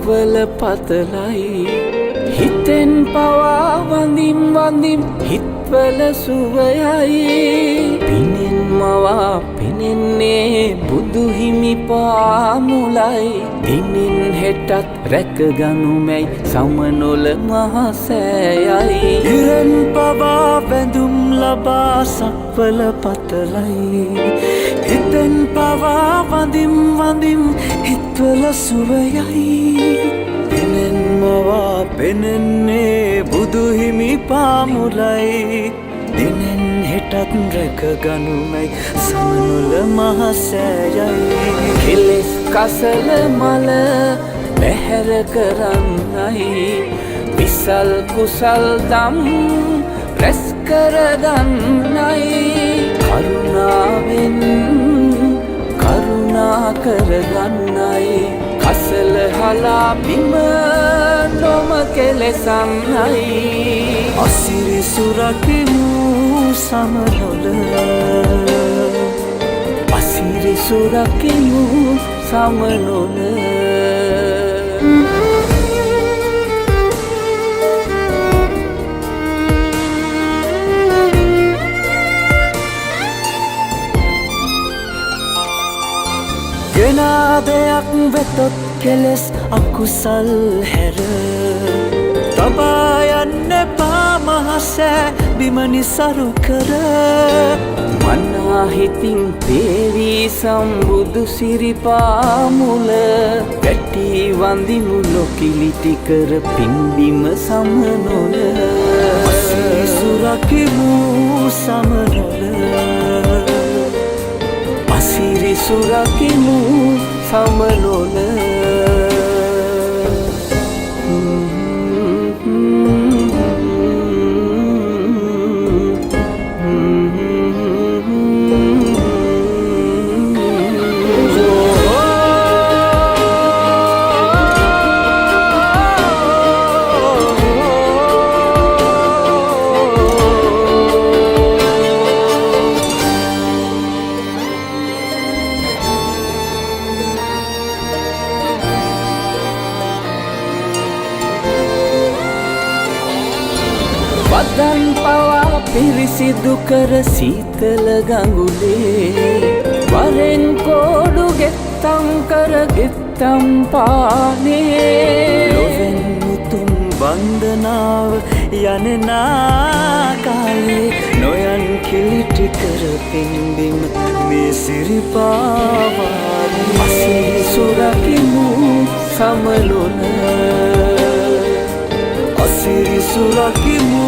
හිත්වල පතලයි හිතෙන් පවා වඳින් වඳින් හිත්වල සුවයයි පිනෙන් මවා පෙනෙන්නේ බුදුහිමි පාමුලයි දිනෙන් හෙටත් රැකගනුමැයි සමනොල මහසෑයයි ඉරන් පවා වැඳුම් ලබා සක්වල පතලයි හිතෙන් පවා වඳින් වඳින් හිත්වල සුවයයි පිනෙන් මවා පෙනෙන්නේ බුදුහිමි පාමුලයි දිනෙන් හෙටත් රැකගනුමැයි සමනොල මහසෑයයි කෙලෙස් කසල මල බැහැර කරන්නයි විසල් කුසල් දම් රැස් කරගන්නයි කරුණාවෙන් කරුණා කරගන්නයි කසල හලා බිම නොම කෙලෙසන්නයි අසිරි සුරකිමු සමනොල අසිරි සුරකිමු සමනොල ගෙනා දෙයක් වෙතොත් කෙලෙස් අකුසල් හැර තබා යන්න එපා මහසෑ බිම නිසරු කර මනා හිතින් තේවී සම්බුදු සිරිපාමුල වැටි වඳිමු නොකිලිටි කර පින්බිම සමනොල අසිරි සුරකිමු සමනොල අසිරි සුරකිමු සමනොල වදන් පවා පිරිසිදු කර සීතල ගඟුලේ වරෙන් කෝඩු ගෙත්තම් කර ගෙත්තම් පානේ ලොවෙන් මුතුම් වන්දනාව යනනා කාලේ නොයන් කිලිටි කර පින්බිම මේ සිරිපාවානේ අසිරි සුරකිමු සමනොල අසිරි සුරකිමු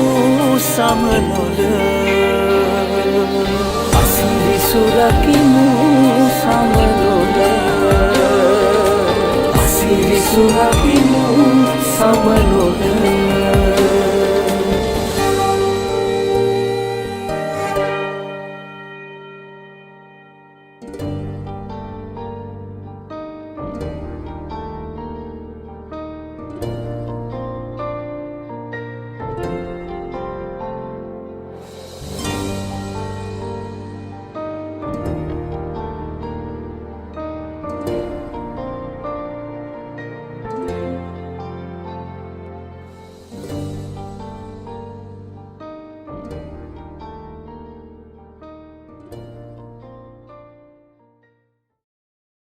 සමනොල අසිරි සුරකිමු සමනොල අසිරි සුරකිමු සමනොල